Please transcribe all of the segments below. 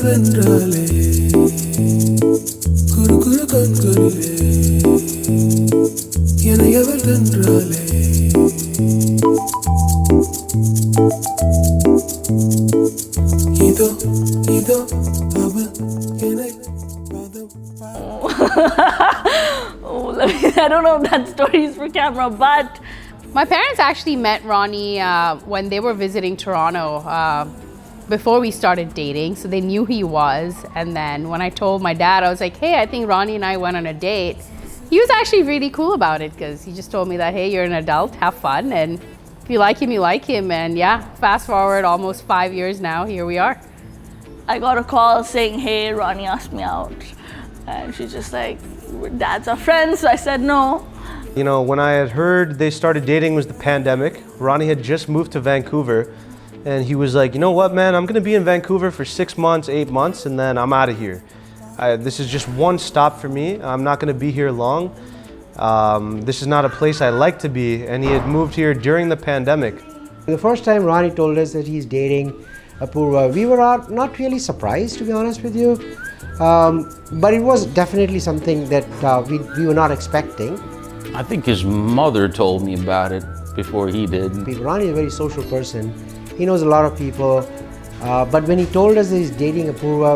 வென்றாலே குரு குரு கண்களிலே என்னை அவள் வென்றாலே இதோ இதோ அவள் என்னை I don't know if that story is for camera, but my parents actually met Ronnie when they were visiting Toronto before we started dating, so they knew he was. And then when I told my dad, I was like, hey, I think Ronnie and I went on a date. He was actually really cool about it because he just told me that, hey, you're an adult, have fun, and if you like him, you like him. And yeah, fast forward almost 5 years now, here we are. I got a call saying, hey, Ronnie asked me out. And she's just like, dads are friends, so I said no. You know, when I had heard they started dating was the pandemic. Ronnie had just moved to Vancouver, and he was like, you know what, man, I'm gonna be in Vancouver for 6 months, 8 months, and then I'm out of here. This is just one stop for me. I'm not gonna be here long. This is not a place I like to be, and he had moved here during the pandemic. The first time Ronnie told us that he's dating Apoorva, we were not really surprised, to be honest with you. But it was definitely something that we were not expecting. I think his mother told me about it before he did. Ronnie is a very social person. He knows a lot of people. But when he told us that he's dating Apoorva,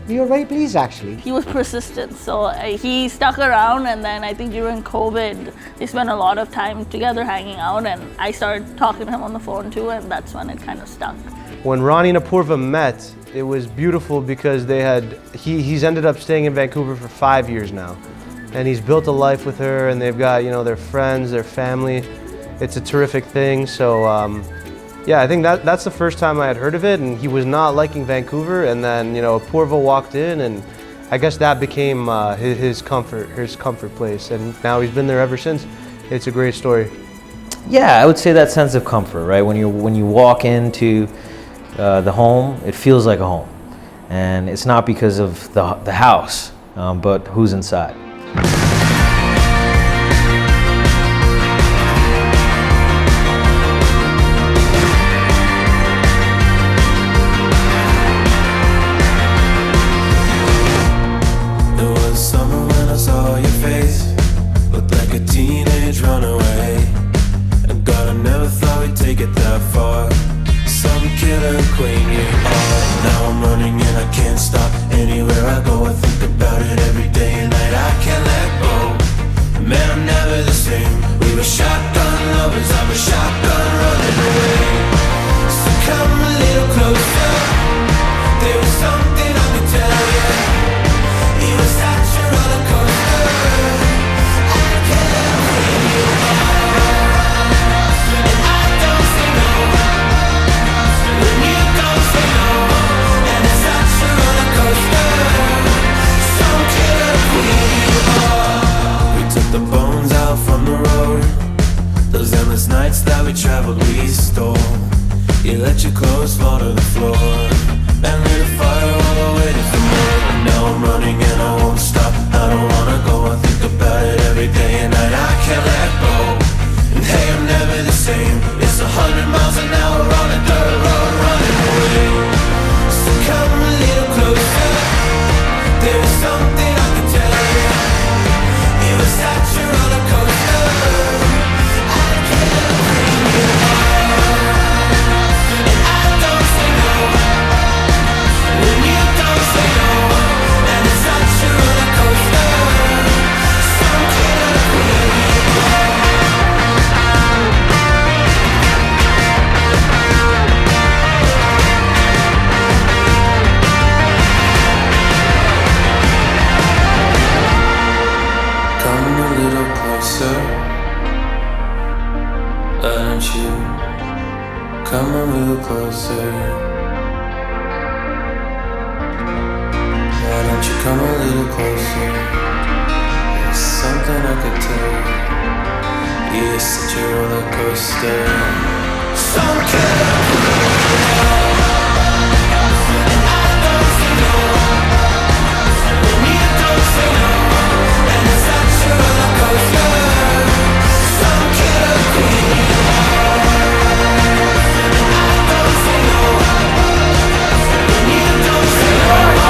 we were very pleased actually. He was persistent, so he stuck around, and then I think during COVID, they spent a lot of time together hanging out, and I started talking to him on the phone too, and that's when it kind of stuck. When Ronnie and Apoorva met, it was beautiful because he's ended up staying in Vancouver for 5 years now. And he's built a life with her, and they've got, you know, their friends, their family. It's a terrific thing. So yeah, I think that's the first time I had heard of it, and he was not liking Vancouver, and then, you know, Apoorva walked in, and I guess that became his comfort place, and now he's been there ever since. It's a great story. Yeah, I would say that sense of comfort, right? When you walk into the home, it feels like a home, and it's not because of the house, but who's inside. There was summer when I saw your face, looked like a teenage runaway, and God, I never thought we'd take it that far. Some killer queen you are. Now I'm running and I can't stop. Anywhere I go I think about it every day and night. I can't let go. Man, I'm never the same. We were shotgun lovers, I'm a shotgun running away. So come a little closer. There was something I could tell you. It was such a roller coaster. I can't let queen you are. And I don't say no. When you don't say no, and it's such a roller coaster. Some killer queen you are. We took the bones out from the road. Those endless nights that we traveled, we stole. You let your clothes fall to the floor, and lit a fire while I waited for more. And now I'm running and I won't stop. I don't wanna go, I think about it every day and night. I can't let go. And hey, I'm never the same. It's 100 miles an hour on a dirt road running away. So come a little closer. There was something I could tell you. It was such a roller coaster. I can't let queen you are. And I don't say no. When you don't say no, and it's such a roller coaster. Some killer queen you are. Come a little closer, why don't you come a little closer? Why don't you come a little closer? There's something I could tell you. You're such a roller coaster. Some killer and I don't say no. When you don't say no, and it's such a roller coaster. Some killer queen you are. And I don't say no. When you don't say no.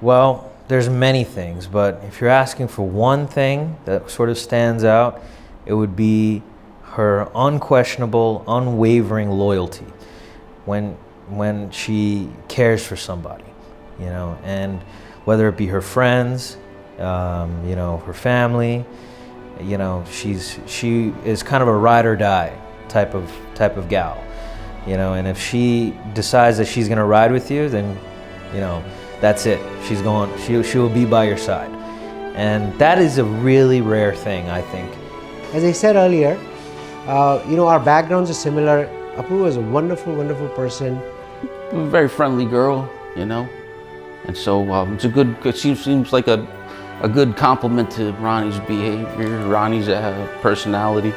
Well, there's many things, but if you're asking for one thing that sort of stands out, it would be her unquestionable, unwavering loyalty when she cares for somebody, you know, and whether it be her friends, you know, her family, you know, she is kind of a ride or die type of gal, you know, and if she decides that she's gonna ride with you, then, you know, that's it. She's going. She will be by your side, and that is a really rare thing, I think. As I said earlier, you know, our backgrounds are similar. Apoorva is a wonderful, wonderful person. A very friendly girl, you know, and so it's a good. She seems like a good compliment to Ronnie's behavior, Ronnie's personality.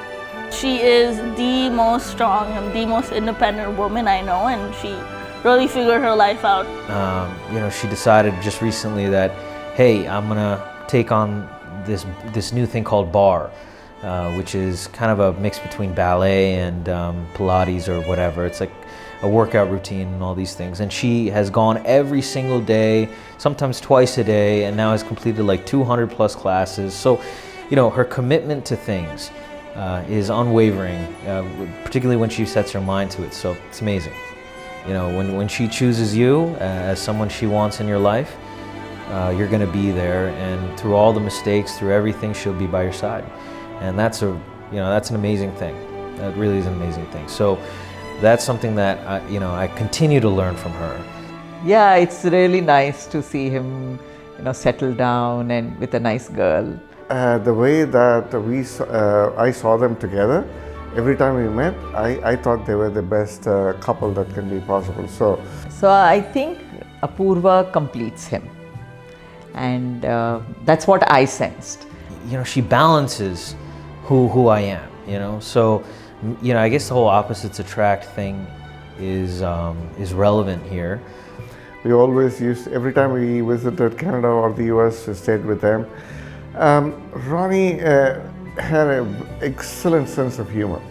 She is the most strong and the most independent woman I know, and she really figured her life out. You know, she decided just recently that, hey, I'm gonna take on this new thing called bar, which is kind of a mix between ballet and Pilates or whatever. It's like a workout routine and all these things. And she has gone every single day, sometimes twice a day, and now has completed like 200 plus classes. So, you know, her commitment to things is unwavering, particularly when she sets her mind to it. So it's amazing. You know, when she chooses you as someone she wants in your life, you're going to be there, and through all the mistakes, through everything, she'll be by your side, and that's an amazing thing. That really is an amazing thing. So that's something that I continue to learn from her. Yeah, it's really nice to see him, you know, settle down and with a nice girl. The way that I saw them together. Every time we met, I thought they were the best couple that can be possible. So I think Apoorva completes him, and that's what I sensed. You know, she balances who I am. You know, so you know, I guess the whole opposites attract thing is relevant here. We always every time we visited Canada or the US, we stayed with them. Ronnie had an excellent sense of humor.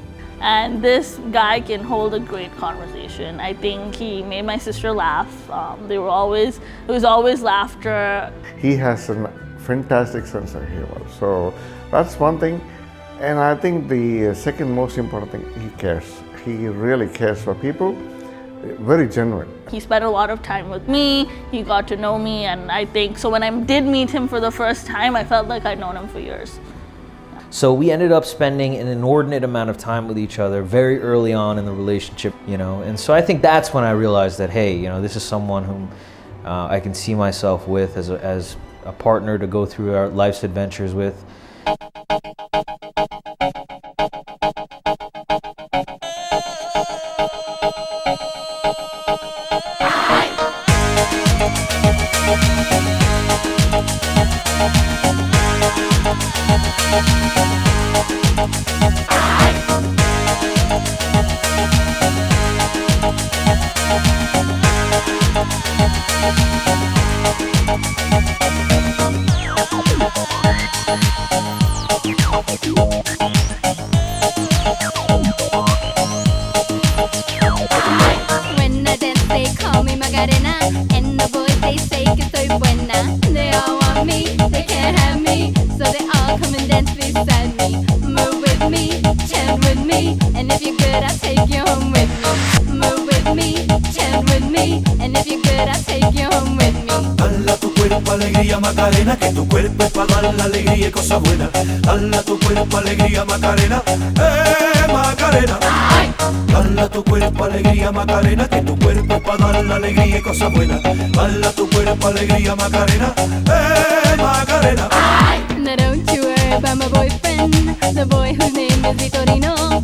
And this guy can hold a great conversation. I think he made my sister laugh. It was always laughter. He has a fantastic sense of humor. So that's one thing. And I think the second most important thing, he cares. He really cares for people. Very genuine. He spent a lot of time with me. He got to know me, and I think so when I did meet him for the first time, I felt like I'd known him for years. So we ended up spending an inordinate amount of time with each other very early on in the relationship, you know, and so I think that's when I realized that, hey, you know, this is someone whom I can see myself with as a partner to go through our life's adventures with. When I dance, they call me Macarena, and the boys they say que soy buena. They all want me, they can't have me, so they all come and dance beside me. Move with me, chant with me, and if you're good, I'll take you home with me. Move with me, chant with me, and if you're good, I'll take you home with me. Dale a tu cuerpo alegría Macarena, que tu cuerpo es para dar la alegría y cosas buenas. Dale a tu cuerpo alegría Macarena, Macarena. Dale a tu cuerpo alegría Macarena, que tu cuerpo es para dar la alegría y cosas buenas. Dale a tu cuerpo alegría Macarena, Macarena. Now don't you worry about my boyfriend, the boy whose name is Vitorino.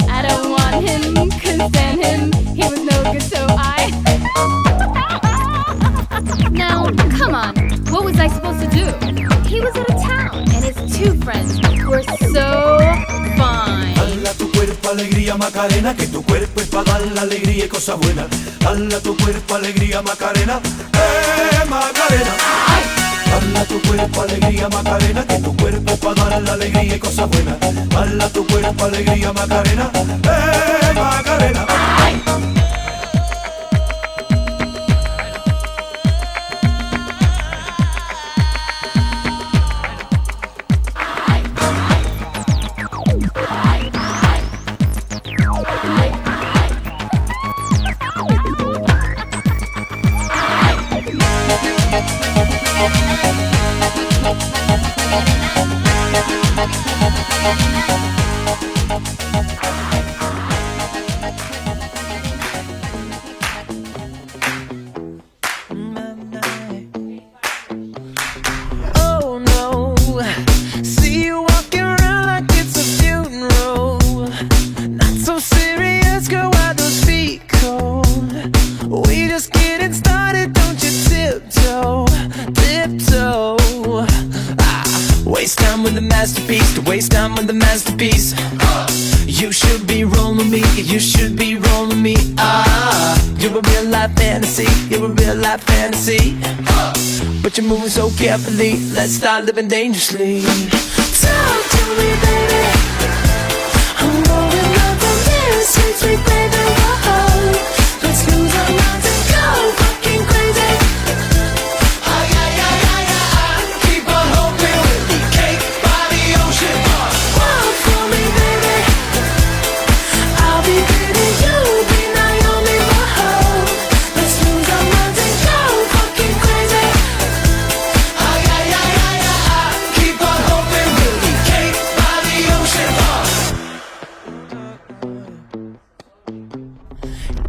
I don't want him, couldn't stand him, he was no good, so I. Now, come on, what was I supposed to do? He was out of town, and his two friends were so fine. Dale a tu cuerpo alegría Macarena, que tu cuerpo es para dar la alegría y cosas buenas. Dale a tu cuerpo alegría Macarena, Macarena. Dale a tu cuerpo alegría Macarena, que tu cuerpo es para dar la alegría y cosas buenas. Dale a tu cuerpo alegría Macarena, Macarena. Oh no, see you walking around like it's a funeral. Not so serious, girl, why those feet cold? We just getting started, don't you tiptoe, tiptoe. Waste time with the masterpiece, to waste time with the masterpiece. You should be rolling me, you should be rolling me. You're a real life fantasy, you're a real life fantasy. But you're moving so carefully, let's start living dangerously. Talk to me, baby. I'm going up from this, sweet, sweet baby. Whoa. Let's lose our minds and go fucking crazy. Keep on hoping we'll be cake by the ocean. Walk for me, baby. I'll be pretty, you'll be Naomi. Whoa. Let's lose our minds and go fucking crazy. Keep on hoping we'll be cake by the ocean.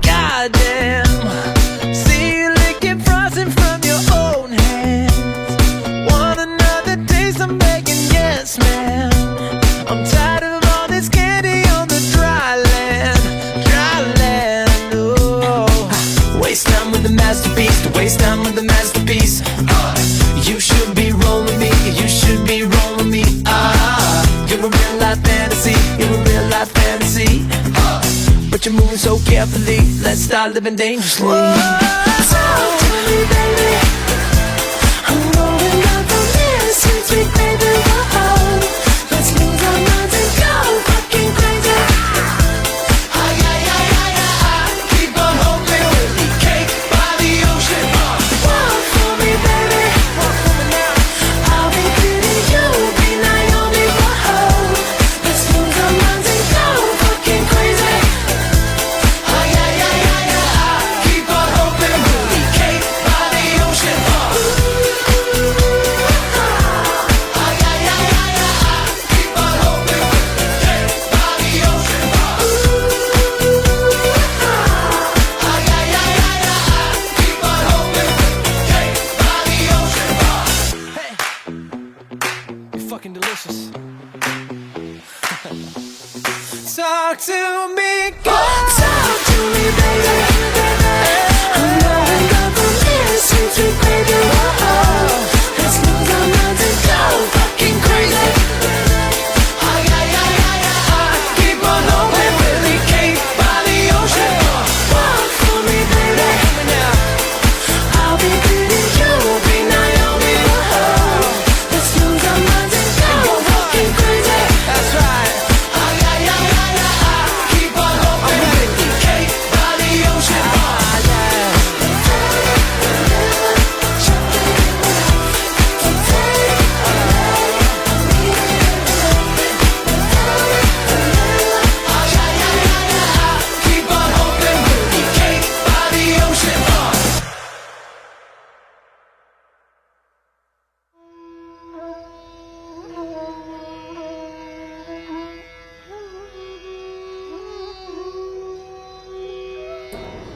Goddamn, see you licking frosting from your own hands. Want another taste? I'm begging, yes, man. I'm tired of all this candy on the dry land, dry land. Oh, waste time with the masterpiece, to waste time with the masterpiece. You should be rolling me, you should be rolling me. You're a real life fantasy, you're a real life fantasy. But you're moving so carefully, let's start living dangerously. Talk to me, baby. I'm going up from this, sweet, sweet baby. Whoa. Let's lose our minds and go fucking crazy. Keep on hoping we'll be cake by the ocean. Walk for me, baby. I'll be pretty, you'll be Naomi. Whoa. Let's lose our minds and go fucking crazy. Keep on hoping we'll be cake by the ocean. Keep on hoping we'll be cake by the ocean. Keep on hoping we'll be cake by the ocean. Hey, you're fucking delicious. Talk to me, girl. Talk to me, baby. I'm going up from this, sweet, sweet baby. Whoa. Let's lose our minds and go fucking crazy. Keep on hoping we'll be cake by the ocean. Walk for me, baby. I'll be pretty, you'll be Naomi. Whoa. Let's lose our minds and go fucking crazy. That's right. Keep on hoping we'll be cake by the ocean. Keep on hoping we'll be cake by the ocean.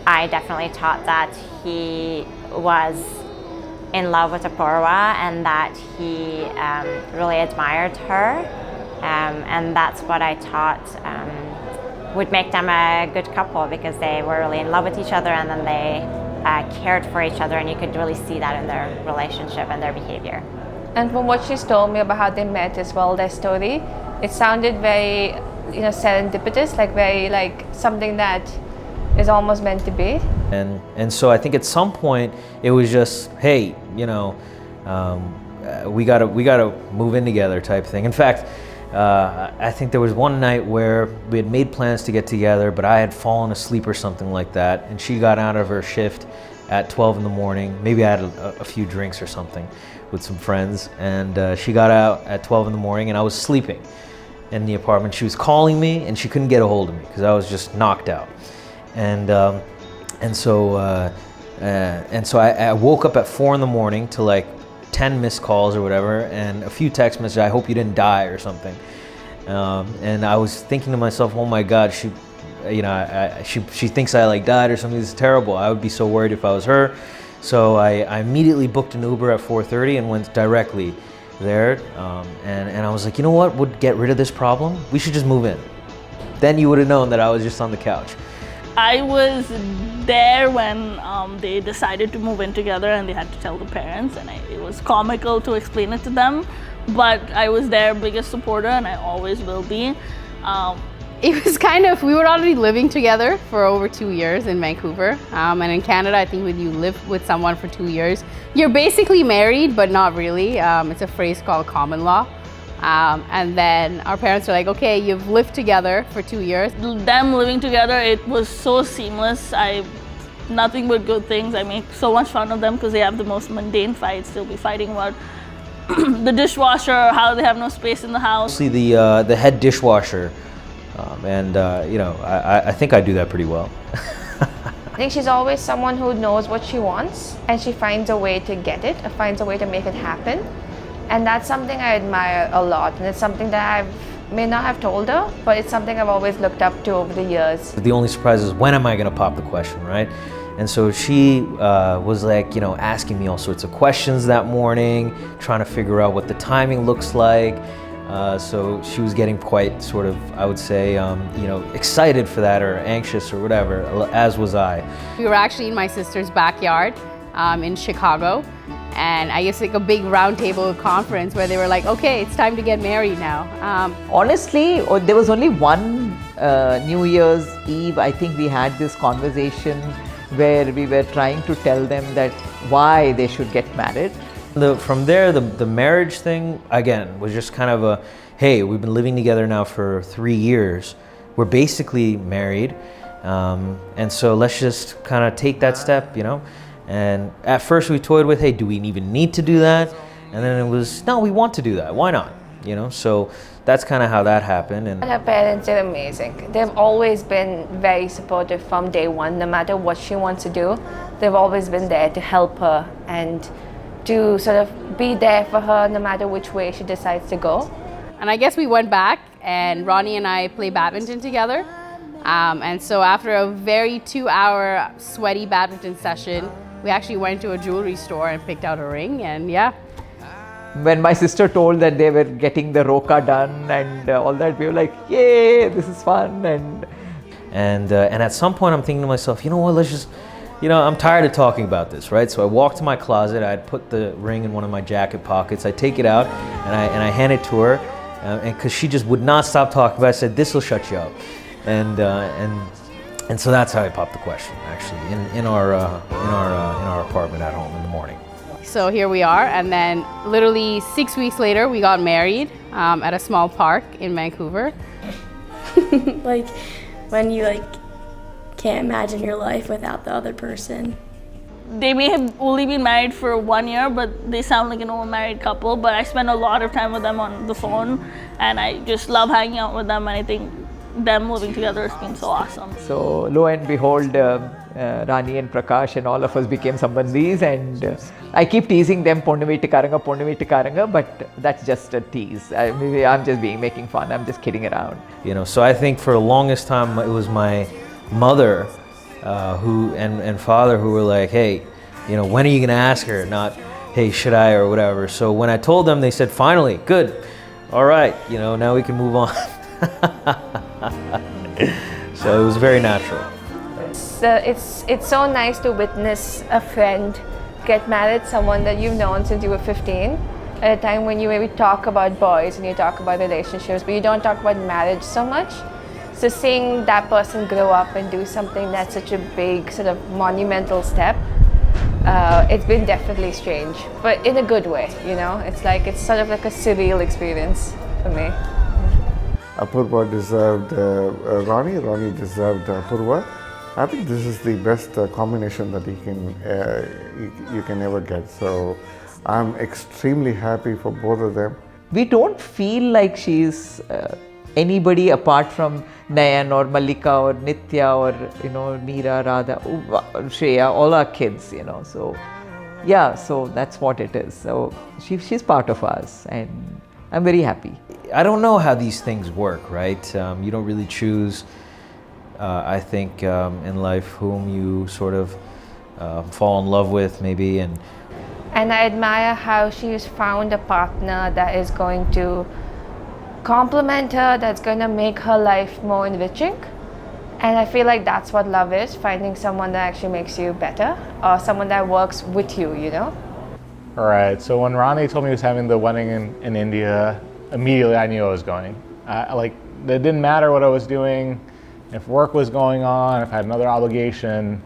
I definitely thought that he was in love with Apoorva and that he really admired her, and that's what I thought would make them a good couple, because they were really in love with each other and then they cared for each other, and you could really see that in their relationship and their behavior. And from what she's told me about how they met as well, their story, it sounded very, serendipitous, like very like something that is almost meant to be. And so I think at some point it was just, hey, we gotta move in together type thing. In fact, I think there was one night where we had made plans to get together, but I had fallen asleep or something like that, and she got out of her shift at 12 in the morning. Maybe I had a few drinks or something with some friends, and she got out at 12 in the morning, and I was sleeping in the apartment. She was calling me, and she couldn't get a hold of me because I was just knocked out. And so I woke up at 4 in the morning to like 10 missed calls or whatever, and a few text messages, I hope you didn't die or something. And I was thinking to myself, oh my God, she thinks I like died or something. This is terrible. I would be so worried if I was her. So I immediately booked an Uber at 4:30 and went directly there. And I was like, you know what would get rid of this problem? We should just move in. Then you would have known that I was just on the couch. I was there when they decided to move in together and they had to tell the parents, and it was comical to explain it to them, but I was their biggest supporter and I always will be. It was kind of, we were already living together for over 2 years in Vancouver. And in Canada, I think when you live with someone for 2 years, you're basically married, but not really. It's a phrase called common law. And then our parents were like, okay, you've lived together for 2 years. Them living together, it was so seamless. Nothing but good things. I make so much fun of them because they have the most mundane fights. They'll be fighting about the dishwasher, how they have no space in the house. See the head dishwasher. I think I do that pretty well. I think she's always someone who knows what she wants and she finds a way to get it, or finds a way to make it happen. And that's something I admire a lot, and it's something that I may not have told her, but it's something I've always looked up to over the years. The only surprise is, when am I going to pop the question, right? And so she was like, asking me all sorts of questions that morning, trying to figure out what the timing looks like. So she was getting quite sort of, I would say, excited for that, or anxious or whatever, as was I. We were actually in my sister's backyard in Chicago, and I guess like a big roundtable conference where they were like, okay, it's time to get married now. Honestly, there was only one New Year's Eve, I think we had this conversation where we were trying to tell them that why they should get married. From there, the marriage thing, again, was just kind of a, hey, we've been living together now for 3 years. We're basically married. And so let's just kind of take that step, And at first we toyed with, hey, do we even need to do that? And then it was, no, we want to do that. Why not? So that's kind of how that happened. And her parents are amazing. They've always been very supportive from day one. No matter what she wants to do, they've always been there to help her and to sort of be there for her no matter which way she decides to go. And I guess we went back, and Ronnie and I play badminton together. And so after a very 2-hour sweaty badminton session, we actually went to a jewelry store and picked out a ring, and yeah. When my sister told that they were getting the roca done and all that, we were like, yay, this is fun. And at some point I'm thinking to myself, you know what, let's just, I'm tired of talking about this, right? So I walked to my closet, I'd put the ring in one of my jacket pockets, I take it out and I hand it to her, and because she just would not stop talking about it, I said, this will shut you up. And so that's how I popped the question, actually, in our apartment at home in the morning. So here we are, and then literally 6 weeks later, we got married at a small park in Vancouver. Like when you can't imagine your life without the other person. They may have only been married for 1 year, but they sound like an old married couple. But I spend a lot of time with them on the phone, and I just love hanging out with them, and I think them living together has been so awesome. So lo and behold, Rani and Prakash and all of us became sambandhis, and I keep teasing them, Ponnu Veettukaranga, but that's just a tease. Maybe I'm just making fun, I'm just kidding around. So I think for the longest time it was my mother and father who were like, hey, when are you gonna ask her? Not, hey, should I, or whatever. So when I told them, they said, finally, good, all right, now we can move on. So it was very natural. It's so nice to witness a friend get married, someone that you've known since you were 15, at a time when you maybe talk about boys and you talk about relationships, but you don't talk about marriage so much. So seeing that person grow up and do something that's such a big, sort of monumental step, it's been definitely strange, but in a good way, It's sort of like a surreal experience for me. Apoorva deserved Ronnie, Ronnie deserved Apoorva. I think this is the best combination that you can ever get. So I'm extremely happy for both of them. We don't feel like she's anybody apart from Nayan or Mallika or Nitya or Meera, Radha, Shreya, all our kids, So yeah, so that's what it is. So she's part of us, and I'm very happy. I don't know how these things work, right? You don't really choose, I think, in life whom you sort of fall in love with, maybe. And I admire how she's found a partner that is going to complement her, that's going to make her life more enriching. And I feel like that's what love is, finding someone that actually makes you better, or someone that works with you, you know? All right, so when Ronnie told me he was having the wedding in India, immediately I knew I was going. It didn't matter what I was doing, if work was going on, if I had another obligation.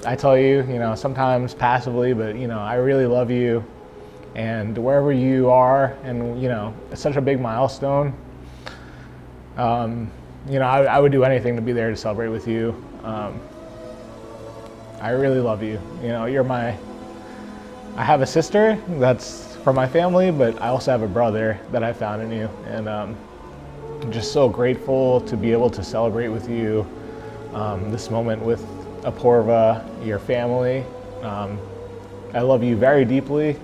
I tell you, sometimes passively, but I really love you, and wherever you are, and it's such a big milestone. I would do anything to be there to celebrate with you. I really love you. I have a sister that's from my family, but I also have a brother that I found in you, and I'm just so grateful to be able to celebrate with you this moment with Apoorva, your family. I love you very deeply,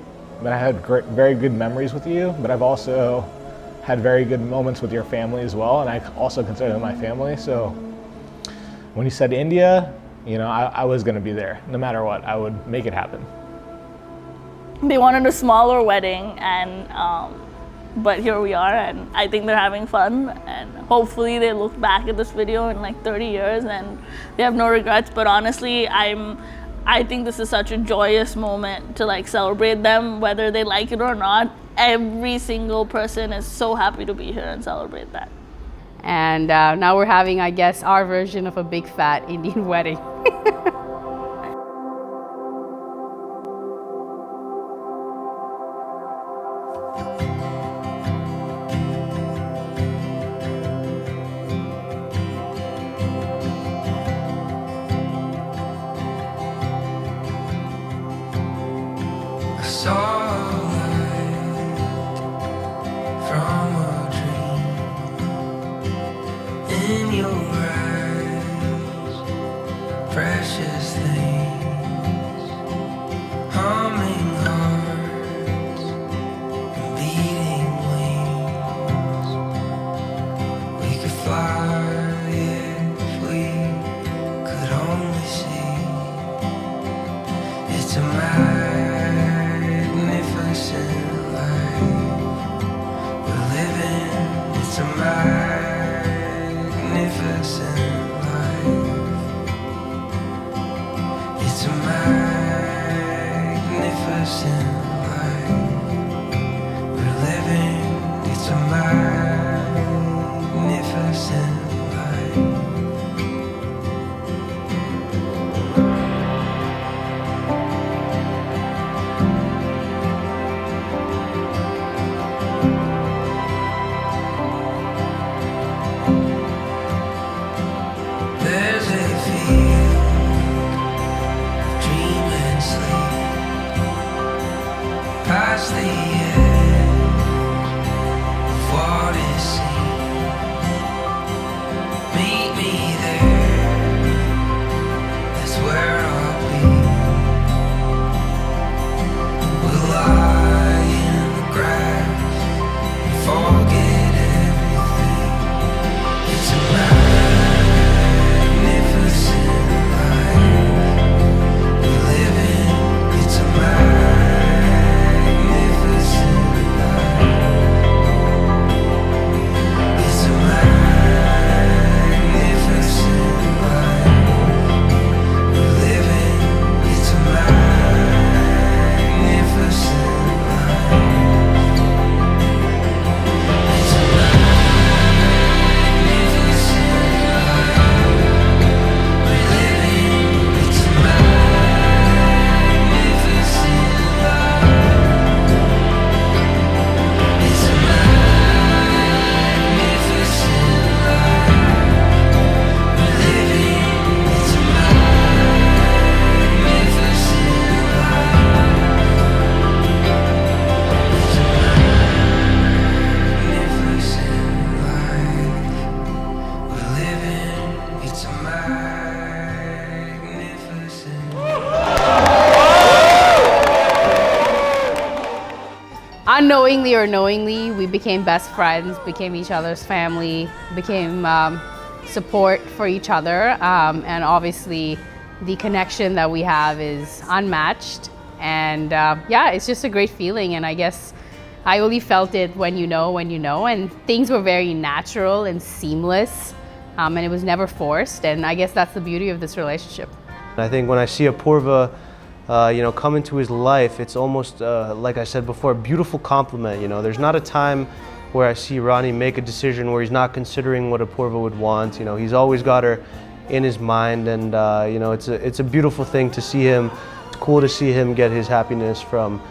but I had very good memories with you, but I've also had very good moments with your family as well, and I also consider them my family. So when you said India, I was going to be there. No matter what, I would make it happen. They wanted a smaller wedding, and but here we are, and I think they're having fun, and hopefully they look back at this video in like 30 years and they have no regrets. But honestly, I think this is such a joyous moment to like celebrate them, whether they like it or not. Every single person is so happy to be here and celebrate that. And now we're having, I guess, our version of a big fat Indian wedding. unknowingly or knowingly, we became best friends, became each other's family, became support for each other. And obviously, the connection that we have is unmatched. And yeah, it's just a great feeling. And I guess I only felt it when you know, and things were very natural and seamless. And it was never forced. And I guess that's the beauty of this relationship. I think when I see Apoorva, come into his life, it's almost, like I said before, a beautiful compliment. There's not a time where I see Ronnie make a decision where he's not considering what Apoorva would want. He's always got her in his mind, and it's a beautiful thing to see him. It's cool to see him get his happiness from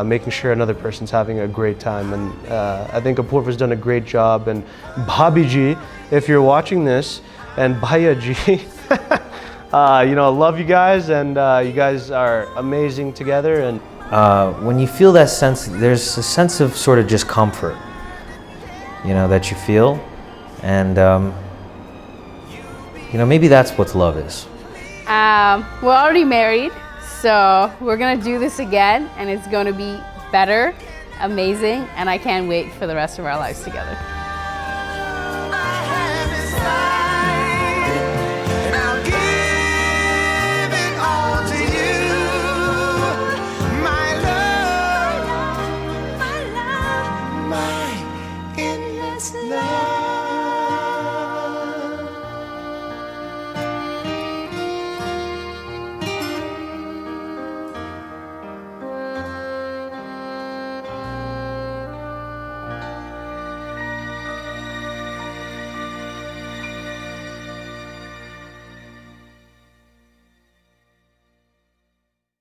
making sure another person's having a great time. And I think Apoorva's done a great job. And Bhabhi ji, if you're watching this, and Bhaiya ji, I love you guys, and you guys are amazing together. And when you feel that sense, there's a sense of sort of just comfort, that you feel, and maybe that's what love is. We're already married, so we're gonna do this again, and it's gonna be better, amazing, and I can't wait for the rest of our lives together.